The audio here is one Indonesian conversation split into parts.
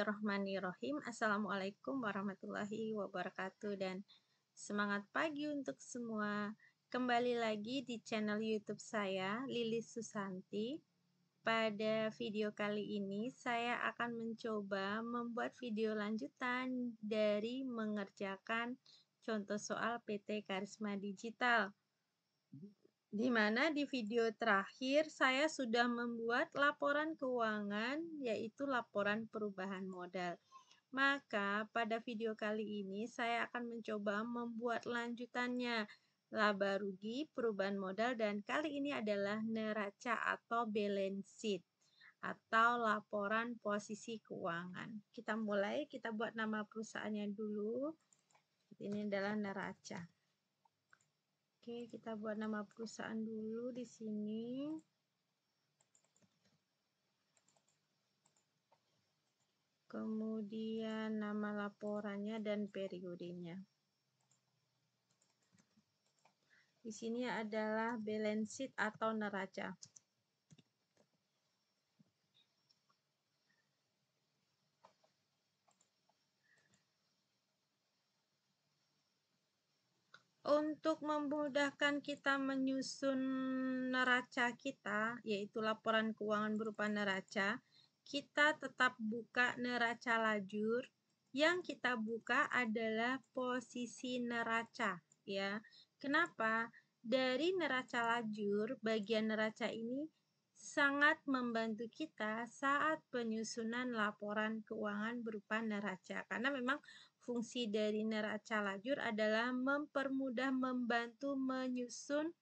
Bismillahirrahmanirrahim. Assalamualaikum warahmatullahi wabarakatuh dan semangat pagi untuk semua. Kembali lagi di channel YouTube saya, Lilis Susanti. Pada video kali ini saya akan mencoba membuat video lanjutan dari mengerjakan contoh soal PT Karisma Digital. Di mana di video terakhir saya sudah membuat laporan keuangan, yaitu laporan perubahan modal. Maka pada video kali ini saya akan mencoba membuat lanjutannya, laba rugi, perubahan modal, dan kali ini adalah neraca atau balance sheet atau laporan posisi keuangan. Kita mulai, kita buat nama perusahaannya dulu. Ini adalah neraca. Oke, kita buat nama perusahaan dulu di sini. Kemudian nama laporannya dan periodenya. Di sini adalah balance sheet atau neraca. Untuk memudahkan kita menyusun neraca kita, yaitu laporan keuangan berupa neraca, kita tetap buka neraca lajur. Yang kita buka adalah posisi neraca, ya. Kenapa? Dari neraca lajur, bagian neraca ini sangat membantu kita saat penyusunan laporan keuangan berupa neraca. Karena memang fungsi dari neraca lajur adalah mempermudah membantu menyusun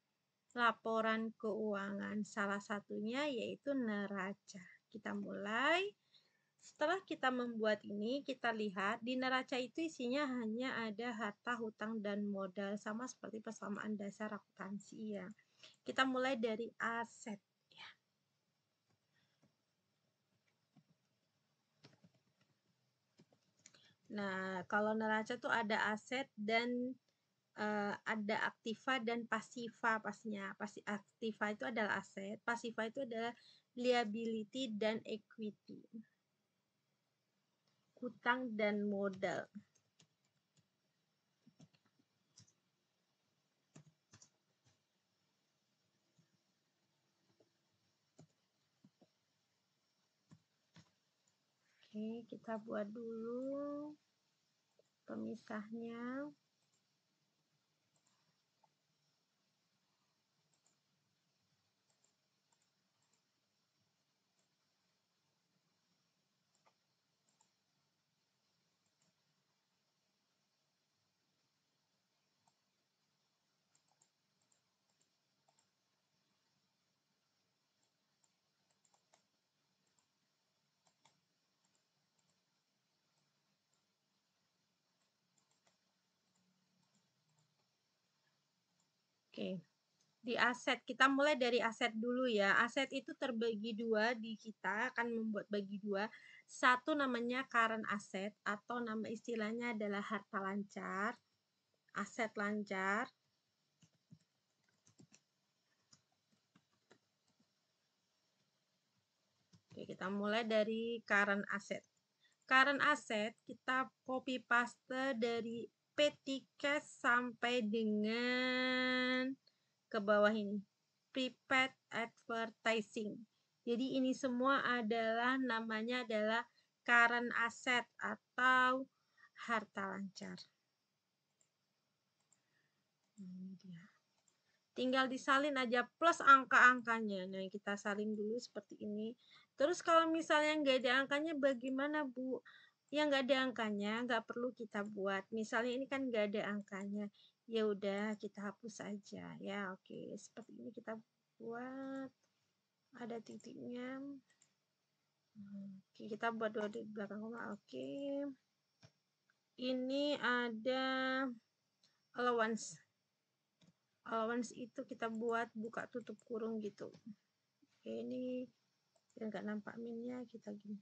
laporan keuangan. Salah satunya yaitu neraca. Kita mulai. Setelah kita membuat ini, kita lihat di neraca itu isinya hanya ada harta, hutang, dan modal. Sama seperti persamaan dasar akuntansi ya. Kita mulai dari aset. Nah, kalau neraca tuh ada aset dan ada aktiva dan pasiva pastinya. Aktiva itu adalah aset, pasiva itu adalah liability dan equity. Hutang dan modal. Oke, kita buat dulu pemisahnya. Oke, di aset kita mulai dari aset dulu ya. Aset itu terbagi dua, di kita akan membuat bagi dua. Satu namanya current asset atau nama istilahnya adalah harta lancar, aset lancar. Oke, kita mulai dari current asset. Current asset kita copy paste dari petty cash sampai dengan ke bawah ini. Prepaid advertising. Jadi ini semua adalah namanya adalah current asset atau harta lancar. Ini dia. Tinggal disalin aja plus angka-angkanya. Nah, kita salin dulu seperti ini. Terus kalau misalnya nggak ada angkanya bagaimana, Bu? Yang nggak ada angkanya nggak perlu kita buat. Misalnya ini kan nggak ada angkanya. Ya udah kita hapus aja ya. Oke, seperti ini kita buat. Ada titiknya. Oke, kita buat dua di belakang koma. Oke. Ini ada allowance. Allowance itu kita buat buka tutup kurung gitu. Oke, ini biar nggak nampak minnya kita gini.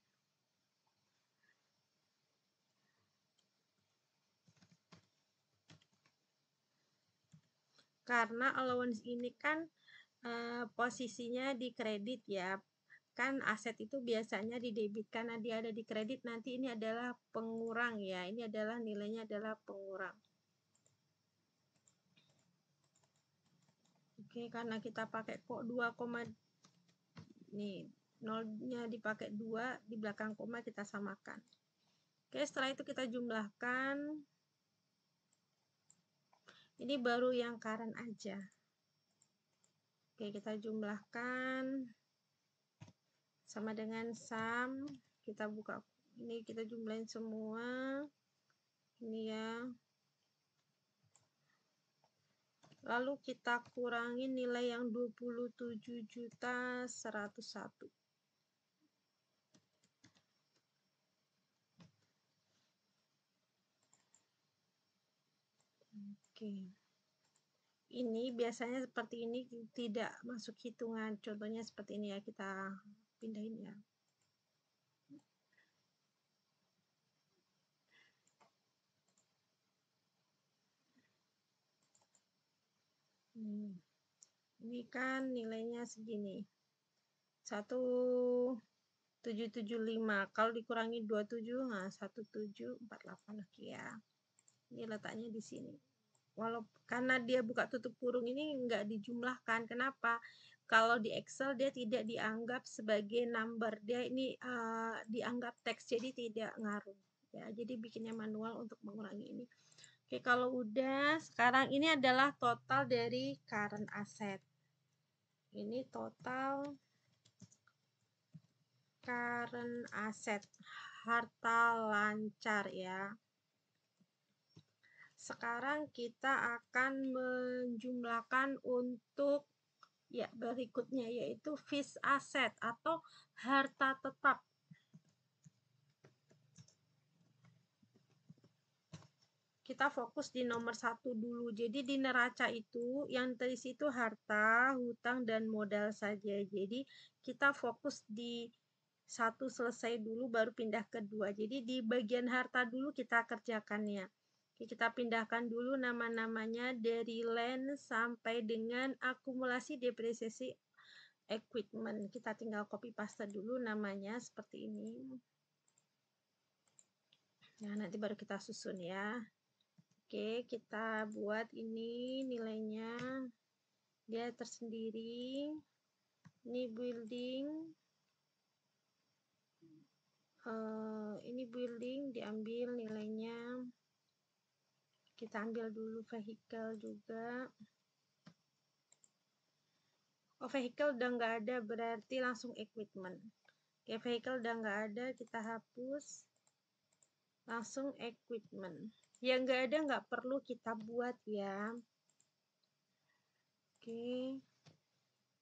Karena allowance ini kan posisinya di kredit ya. Kan aset itu biasanya di debit, karena dia ada di kredit, nanti ini adalah pengurang ya. Ini adalah nilainya adalah pengurang. Oke, karena kita pakai kok 2, nih nolnya dipakai 2, di belakang koma kita samakan. Oke, setelah itu kita jumlahkan. Ini baru yang current aja. Oke, kita jumlahkan sama dengan sum. Kita buka ini, kita jumlahin semua ini ya. Lalu kita kurangi nilai yang 27.101. Oke. Ini biasanya seperti ini tidak masuk hitungan. Contohnya seperti ini ya, kita pindahin ya. Ini kan nilainya segini. 1775. Kalau dikurangi 27, nah 1748 lagi ya. Ini letaknya di sini. Karena dia buka tutup kurung ini nggak dijumlahkan. Kenapa? Kalau di Excel dia tidak dianggap sebagai number. Dia ini dianggap teks, jadi tidak ngaruh. Ya, jadi bikinnya manual untuk mengurangi ini. Oke, kalau udah, sekarang ini adalah total dari current asset. Ini total current asset, harta lancar ya. Sekarang kita akan menjumlahkan untuk ya berikutnya, yaitu fixed asset atau harta tetap. Kita fokus di nomor 1 dulu. Jadi di neraca itu yang terisi itu harta, hutang, dan modal saja. Jadi kita fokus di 1 selesai dulu, baru pindah ke 2. Jadi di bagian harta dulu kita kerjakannya. Oke, kita pindahkan dulu nama-namanya dari land sampai dengan akumulasi depresiasi equipment. Kita tinggal copy paste dulu namanya seperti ini. Nah, nanti baru kita susun ya. Oke, kita buat ini nilainya. Dia tersendiri. Ini building. Ini building diambil nilainya. Kita ambil dulu vehicle juga. Oh, vehicle udah nggak ada, berarti langsung equipment. Oke, vehicle udah nggak ada, kita hapus. Langsung equipment. Yang nggak ada nggak perlu kita buat ya. Oke.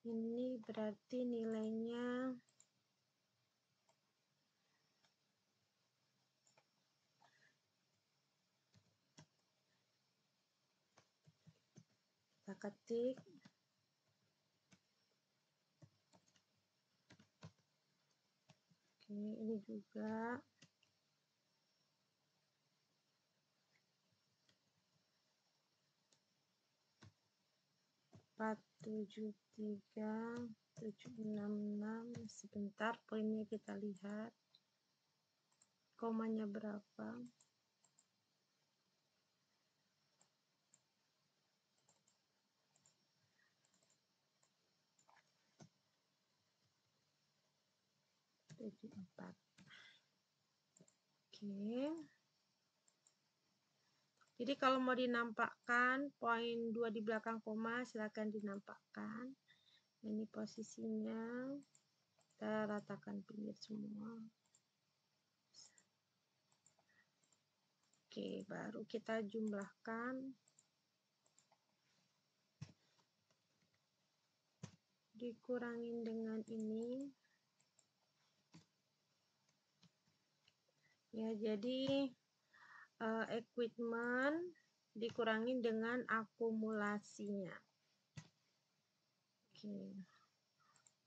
Ini berarti nilainya kita ketik. Oke, ini juga. Empat 73766. Sebentar, poinnya kita lihat. Komanya berapa? Oke. Jadi kalau mau dinampakkan poin 2 di belakang koma, silakan dinampakkan. Ini posisinya. Kita ratakan pinggir semua. Oke, baru kita jumlahkan. Dikurangin dengan ini. Ya, jadi equipment dikurangin dengan akumulasinya. Oke.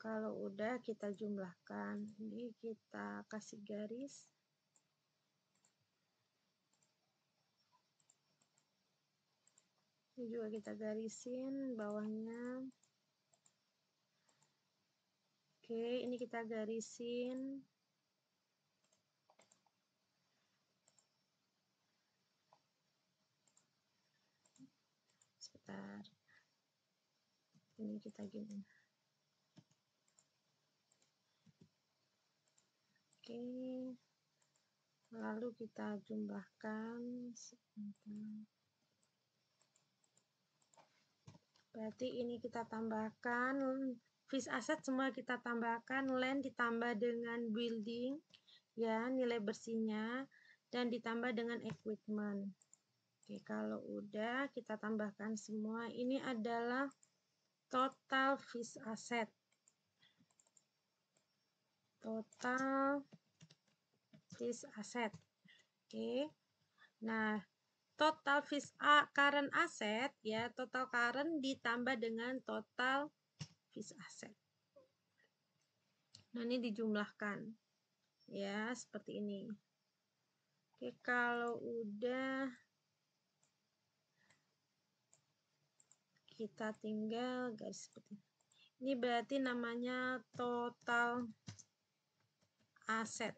Kalau udah kita jumlahkan. Ini kita kasih garis. Ini juga kita garisin bawahnya. Oke, ini kita garisin. Sebentar. Ini kita gini. Oke. Lalu kita jumlahkan sebentar. Berarti ini kita tambahkan fixed asset semua kita tambahkan, land ditambah dengan building ya, nilai bersihnya, dan ditambah dengan equipment. Oke, kalau udah kita tambahkan semua. Ini adalah total fixed asset. Total fixed asset. Oke. Nah, total fixed current asset ya, total current ditambah dengan total fixed asset. Nah, ini dijumlahkan ya, seperti ini. Oke, kalau udah kita tinggal garis seperti ini. Ini berarti namanya total aset.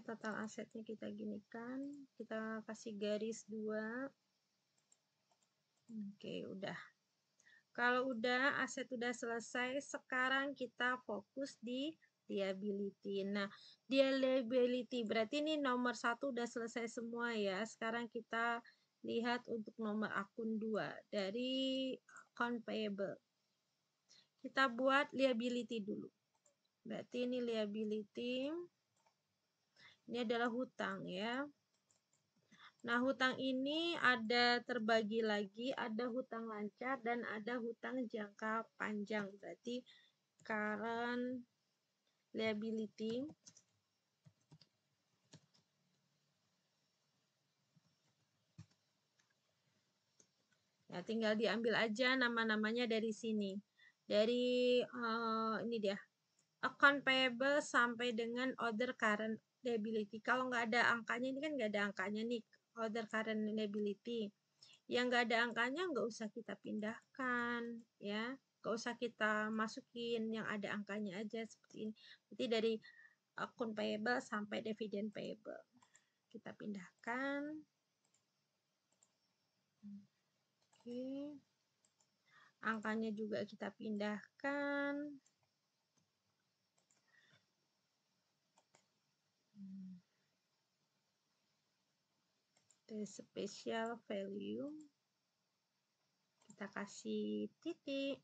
Total asetnya kita ginikan, kita kasih garis 2. Oke, udah. Kalau udah aset udah selesai, sekarang kita fokus di liability. Nah, di liability berarti ini nomor 1 udah selesai semua ya. Sekarang kita lihat untuk nomor akun 2 dari account payable. Kita buat liability dulu. Berarti ini liability. Ini adalah hutang ya. Nah, hutang ini ada terbagi lagi, ada hutang lancar dan ada hutang jangka panjang. Berarti current liability ya, tinggal diambil aja nama-namanya dari sini. Dari ini dia, account payable sampai dengan order current liability. Kalau nggak ada angkanya, ini kan nggak ada angkanya nih, order current liability. Yang nggak ada angkanya nggak usah kita pindahkan ya, nggak usah kita masukin, yang ada angkanya aja seperti ini. Berarti dari akun payable sampai dividen payable kita pindahkan. Oke, angkanya juga kita pindahkan. The special value kita kasih titik.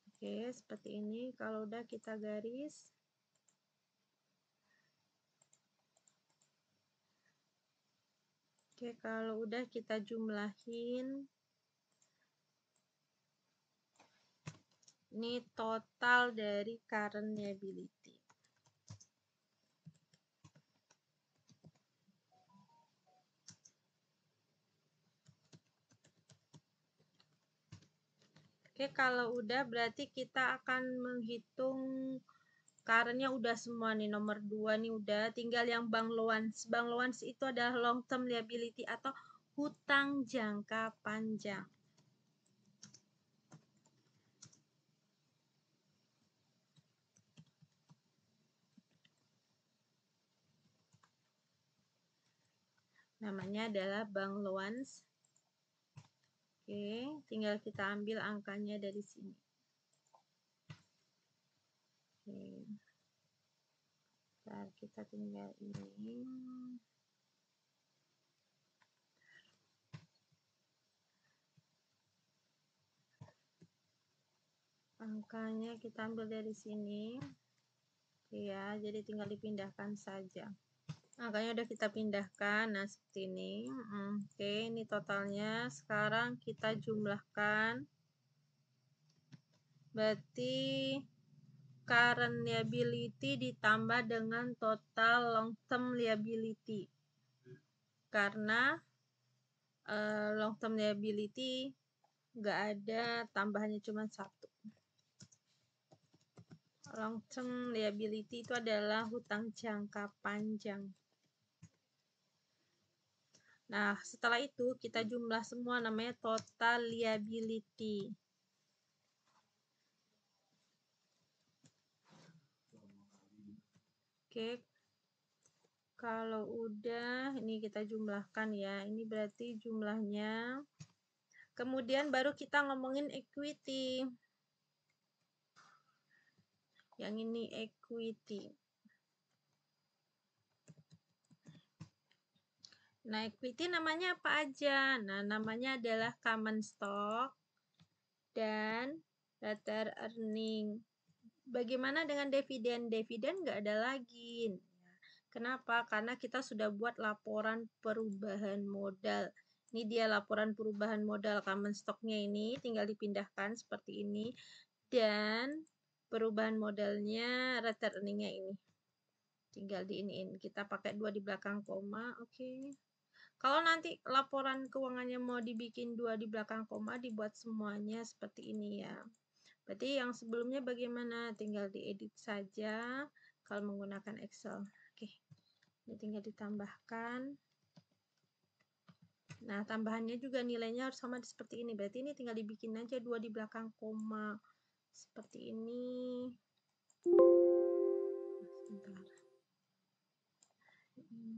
Oke, seperti ini. Kalau udah kita garis. Oke, kalau udah kita jumlahin. Ini total dari current liability. Oke, kalau udah berarti kita akan menghitung current-nya udah semua nih, nomor 2 nih udah, tinggal yang bank loans. Bank loans itu adalah long term liability atau hutang jangka panjang. Namanya adalah bank loans. Oke, tinggal kita ambil angkanya dari sini. Oke. Ntar kita tinggal ini. Angkanya kita ambil dari sini. Ya, jadi tinggal dipindahkan saja. Angkanya udah kita pindahkan. Nah, seperti ini. Oke, ini totalnya. Sekarang kita jumlahkan. Berarti current liability ditambah dengan total long term liability. Karena long term liability nggak ada tambahannya, cuma 1. Long term liability itu adalah hutang jangka panjang. Nah, setelah itu kita jumlah semua, namanya total liability. Oke, kalau udah ini kita jumlahkan ya. Ini berarti jumlahnya. Kemudian baru kita ngomongin equity. Yang ini equity. Nah, equity namanya apa aja? Nah, namanya adalah common stock dan retained earning. Bagaimana dengan dividen? Dividen nggak ada lagi. Kenapa? Karena kita sudah buat laporan perubahan modal. Ini dia laporan perubahan modal common stock-nya ini, tinggal dipindahkan seperti ini. Dan perubahan modalnya retained earning-nya ini. Tinggal diiniin. Kita pakai 2 di belakang koma, oke. Kalau nanti laporan keuangannya mau dibikin 2 di belakang koma, dibuat semuanya seperti ini ya. Berarti yang sebelumnya bagaimana? Tinggal diedit saja kalau menggunakan Excel. Oke. Ini tinggal ditambahkan. Nah, tambahannya juga nilainya harus sama seperti ini. Berarti ini tinggal dibikin aja 2 di belakang koma. Seperti ini. Sebentar. Ini.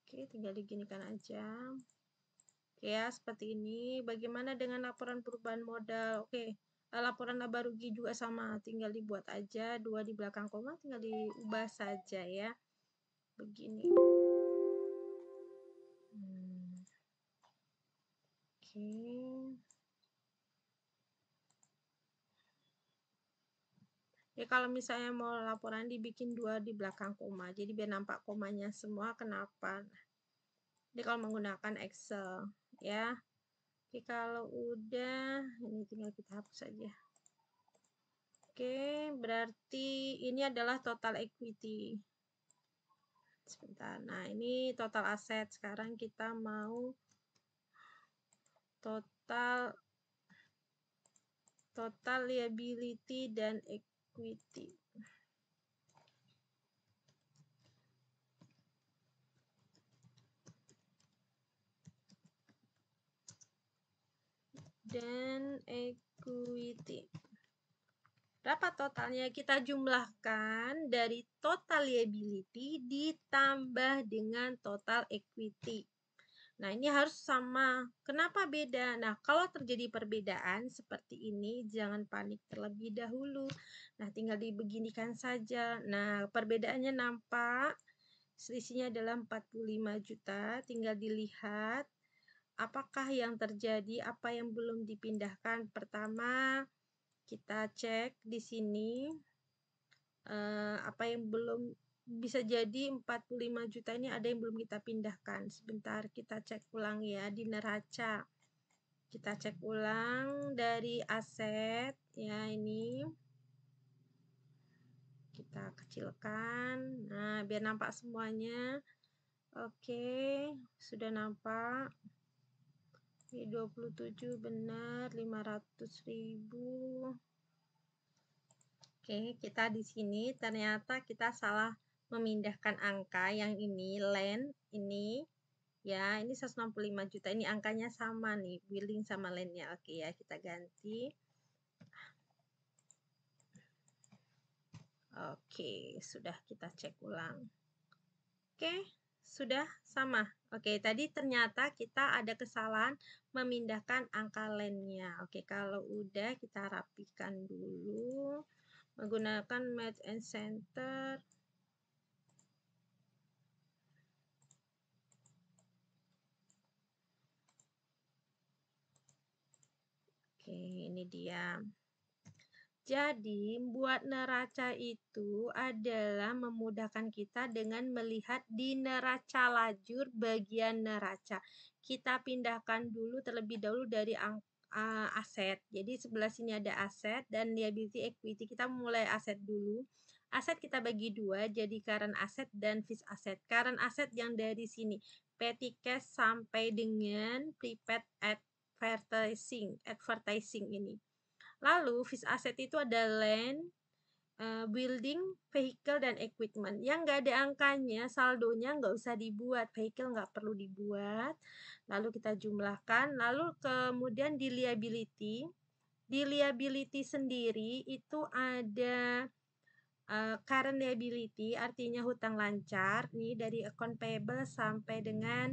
Oke, tinggal diginikan aja. Oke ya, seperti ini. Bagaimana dengan laporan perubahan modal? Oke, laporan laba rugi juga sama. Tinggal dibuat aja 2 di belakang koma, tinggal diubah saja ya. Begini. Oke. Ya kalau misalnya mau laporan dibikin 2 di belakang koma, jadi biar nampak komanya semua, kenapa? Jadi kalau menggunakan Excel ya. Oke, kalau udah ini tinggal kita hapus saja. Oke, berarti ini adalah total equity. Sebentar. Nah, ini total aset. Sekarang kita mau total liability dan equity. Dan equity. Berapa totalnya? Kita jumlahkan dari total liability ditambah dengan total equity. Nah, ini harus sama. Kenapa beda? Nah, kalau terjadi perbedaan seperti ini, jangan panik terlebih dahulu. Nah, tinggal dibeginikan saja. Nah, perbedaannya nampak. Selisihnya adalah 45 juta. Tinggal dilihat apakah yang terjadi, apa yang belum dipindahkan. Pertama, kita cek di sini apa yang belum bisa jadi 45 juta ini ada yang belum kita pindahkan. Sebentar kita cek ulang ya di neraca. Kita cek ulang dari aset ya, ini kita kecilkan. Nah, biar nampak semuanya. Oke, sudah nampak. Ini 27 benar 500.000. Oke, kita di sini ternyata kita salah memindahkan angka yang ini land ini ya, ini 165 juta. Ini angkanya sama nih, billing sama landnya. Oke ya, kita ganti. Oke, sudah kita cek ulang. Oke, sudah sama. Oke, tadi ternyata kita ada kesalahan memindahkan angka landnya. Oke, kalau udah kita rapikan dulu menggunakan match and center. Oke, ini dia. Jadi, buat neraca itu adalah memudahkan kita dengan melihat di neraca lajur bagian neraca. Kita pindahkan dulu terlebih dahulu dari aset. Jadi, sebelah sini ada aset dan liability equity. Kita mulai aset dulu. Aset kita bagi dua, jadi current asset dan fixed asset. Current asset yang dari sini, petty cash sampai dengan prepaid advertising ini. Lalu fixed asset itu ada land, building, vehicle, dan equipment. Yang nggak ada angkanya, saldonya nggak usah dibuat, vehicle nggak perlu dibuat. Lalu kita jumlahkan, lalu kemudian di liability. Di liability sendiri itu ada current liability, artinya hutang lancar, nih dari account payable sampai dengan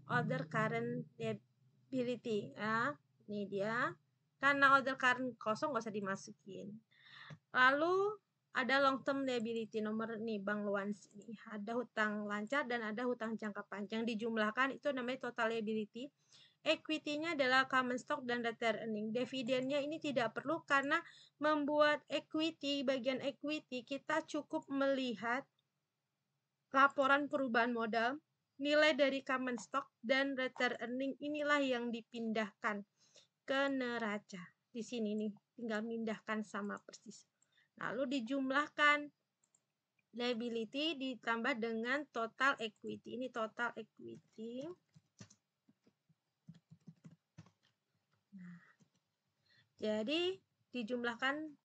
other current liability. Ya, ini dia. Karena other current kosong, nggak usah dimasukin. Lalu ada long term liability, nomor nih Bank Luans ini. Ada hutang lancar dan ada hutang jangka panjang. Dijumlahkan itu namanya total liability. Equity-nya adalah common stock dan retained earning. Dividennya ini tidak perlu karena membuat equity, bagian equity kita cukup melihat laporan perubahan modal, nilai dari common stock dan retained earning, inilah yang dipindahkan ke neraca. Di sini nih, tinggal mindahkan sama persis. Lalu dijumlahkan liability ditambah dengan total equity. Ini total equity. Nah, jadi dijumlahkan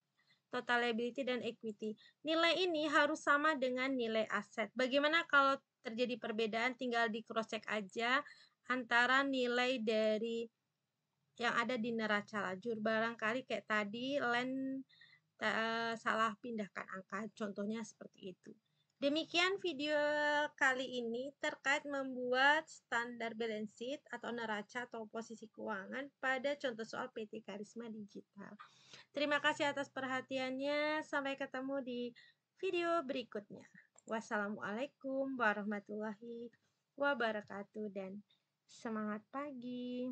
total liability dan equity. Nilai ini harus sama dengan nilai aset. Bagaimana kalau terjadi perbedaan? Tinggal di cross check aja antara nilai dari yang ada di neraca lajur. Barangkali kayak tadi land salah pindahkan angka, contohnya seperti itu. Demikian video kali ini terkait membuat standar balance sheet atau neraca atau posisi keuangan pada contoh soal PT Karisma Digital. Terima kasih atas perhatiannya. Sampai ketemu di video berikutnya. Wassalamualaikum warahmatullahi wabarakatuh dan semangat pagi.